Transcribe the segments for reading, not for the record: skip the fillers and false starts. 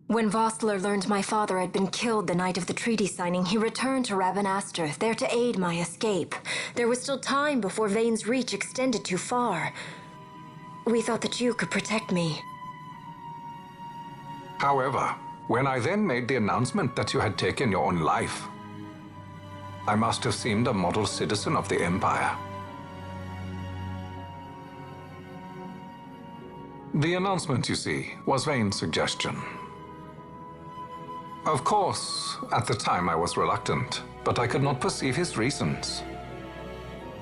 When Vossler learned my father had been killed the night of the treaty signing, he returned to Ravenaster, there to aid my escape. There was still time before Vane's reach extended too far. We thought that you could protect me. However, when I then made the announcement that you had taken your own life, I must have seemed a model citizen of the Empire. The announcement, you see, was Vane's suggestion. Of course, at the time I was reluctant, but I could not perceive his reasons.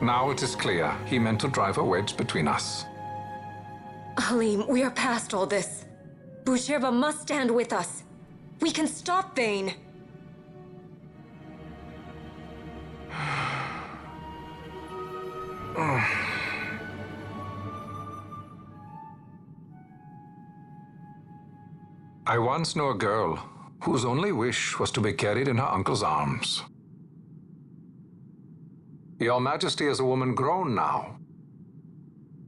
Now it is clear he meant to drive a wedge between us. Halim, we are past all this. Bushirba must stand with us. We can stop Vane. I once knew a girl whose only wish was to be carried in her uncle's arms. Your Majesty is a woman grown now.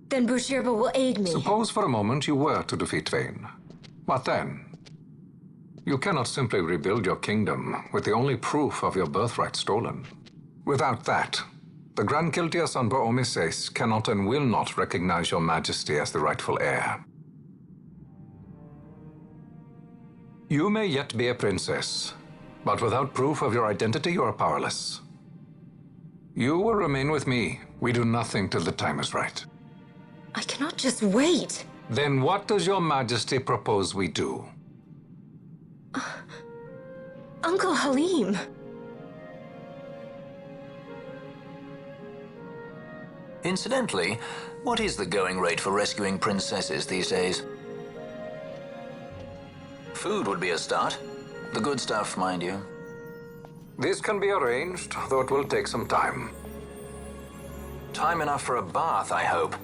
Then Bushirba will aid me. Suppose for a moment you were to defeat Vane. What then? You cannot simply rebuild your kingdom with the only proof of your birthright stolen. Without that, the Grand Kiltias on Bo-Omises cannot and will not recognize your Majesty as the rightful heir. You may yet be a princess, but without proof of your identity, you are powerless. You will remain with me. We do nothing till the time is right. I cannot just wait. Then what does your Majesty propose we do? Uncle Halim. Incidentally, what is the going rate for rescuing princesses these days? Food would be a start. The good stuff, mind you. This can be arranged, though it will take some time. Time enough for a bath, I hope.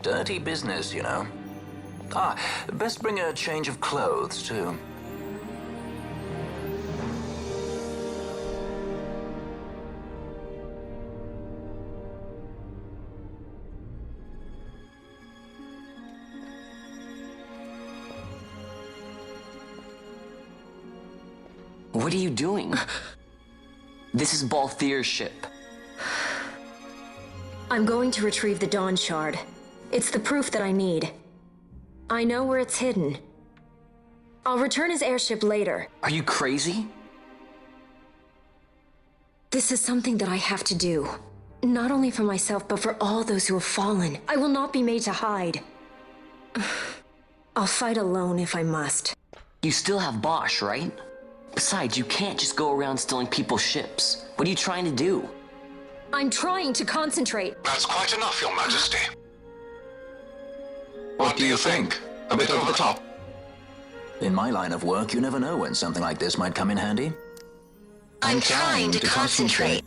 Dirty business, you know. Best bring a change of clothes, too. What are you doing? This is Balthier's ship. I'm going to retrieve the Dawn Shard. It's the proof that I need. I know where it's hidden. I'll return his airship later. Are you crazy? This is something that I have to do. Not only for myself, but for all those who have fallen. I will not be made to hide. I'll fight alone if I must. You still have Bosch, right? Besides, you can't just go around stealing people's ships. What are you trying to do? I'm trying to concentrate. That's quite enough, Your Majesty. What do you think? A bit over the top? In my line of work, you never know when something like this might come in handy. I'm trying to concentrate.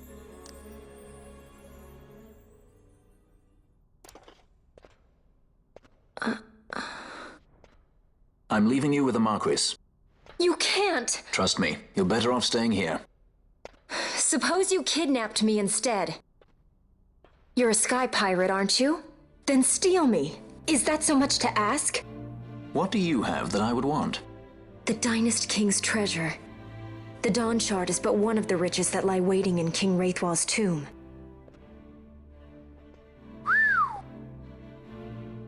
I'm leaving you with the Marquis. You can't! Trust me, you're better off staying here. Suppose you kidnapped me instead. You're a sky pirate, aren't you? Then steal me. Is that so much to ask? What do you have that I would want? The Dynast King's treasure. The Dawn Shard is but one of the riches that lie waiting in King Wraithwall's tomb.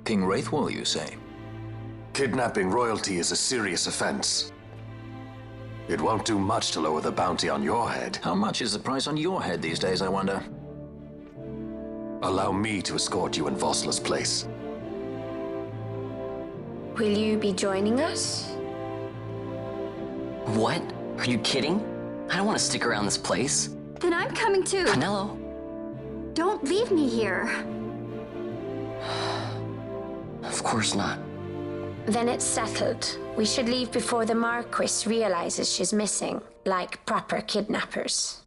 King Wraithwall, you say? Kidnapping royalty is a serious offense. It won't do much to lower the bounty on your head. How much is the price on your head these days, I wonder? Allow me to escort you in Vossler's place. Will you be joining us? What? Are you kidding? I don't want to stick around this place. Then I'm coming too. Canelo? Don't leave me here. Of course not. Then it's settled. We should leave before the Marquis realizes she's missing, like proper kidnappers.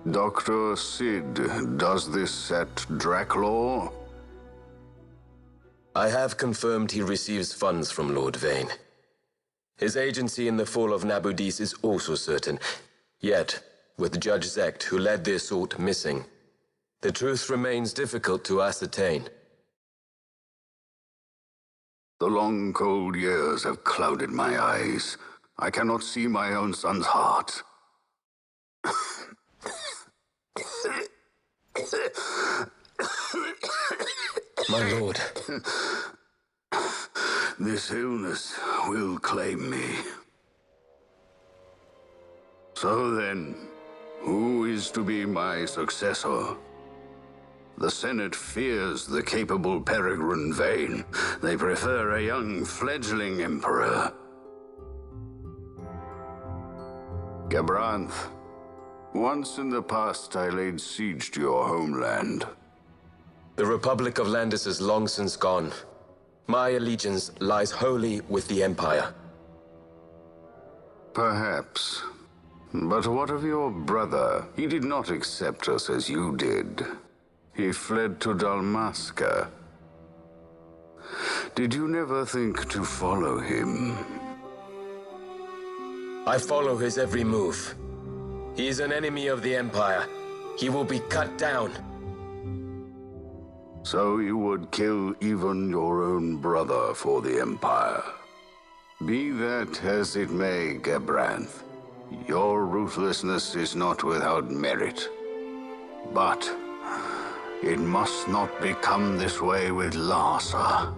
Dr. Sid does this at Draclaw? I have confirmed he receives funds from Lord Vane. His agency in the fall of Nabudis is also certain. Yet, with Judge Zect, who led the assault, missing, the truth remains difficult to ascertain. The long, cold years have clouded my eyes. I cannot see my own son's heart. My lord. This illness will claim me. So then, who is to be my successor? The Senate fears the capable Peregrine Vane. They prefer a young fledgling emperor. Gabranth, once in the past I laid siege to your homeland. The Republic of Landis is long since gone. My allegiance lies wholly with the Empire. Perhaps. But what of your brother? He did not accept us as you did. He fled to Dalmasca. Did you never think to follow him? I follow his every move. He is an enemy of the Empire. He will be cut down. So you would kill even your own brother for the Empire. Be that as it may, Gabranth, your ruthlessness is not without merit. But it must not become this way with Larsa.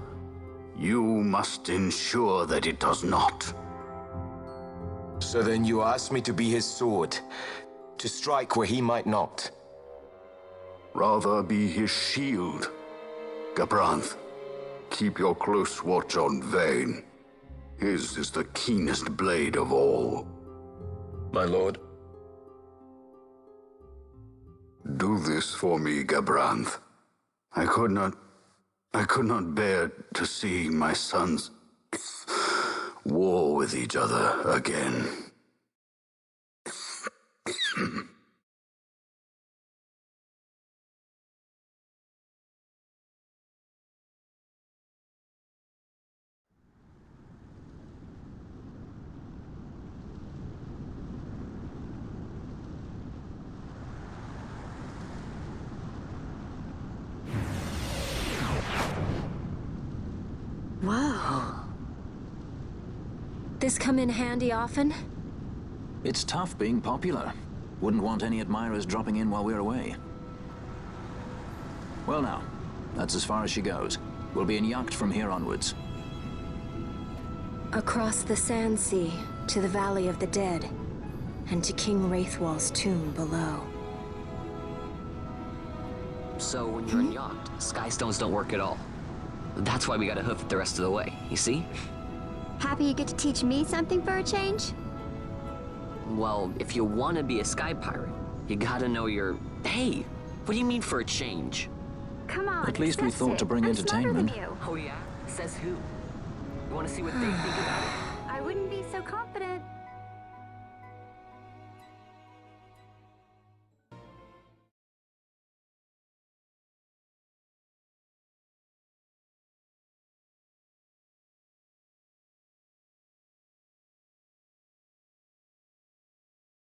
You must ensure that it does not. So then you ask me to be his sword, to strike where he might not. Rather be his shield. Gabranth, keep your close watch on Vane. His is the keenest blade of all. My lord. Do this for me, Gabranth. I could not bear to see my sons war with each other again. Whoa. This come in handy often? It's tough being popular. Wouldn't want any admirers dropping in while we're away. Well now, that's as far as she goes. We'll be in yacht from here onwards. Across the Sand Sea, to the Valley of the Dead, and to King Wraithwall's tomb below. So when you're in yacht, skystones don't work at all. That's why we gotta hoof it the rest of the way, you see? Happy you get to teach me something for a change? Well, if you want to be a sky pirate, you gotta know your... Hey, what do you mean for a change? Come on, At least we accept thought it. to bring I'm entertainment. smarter than you. Oh yeah? Says who? You want to see what they think about it?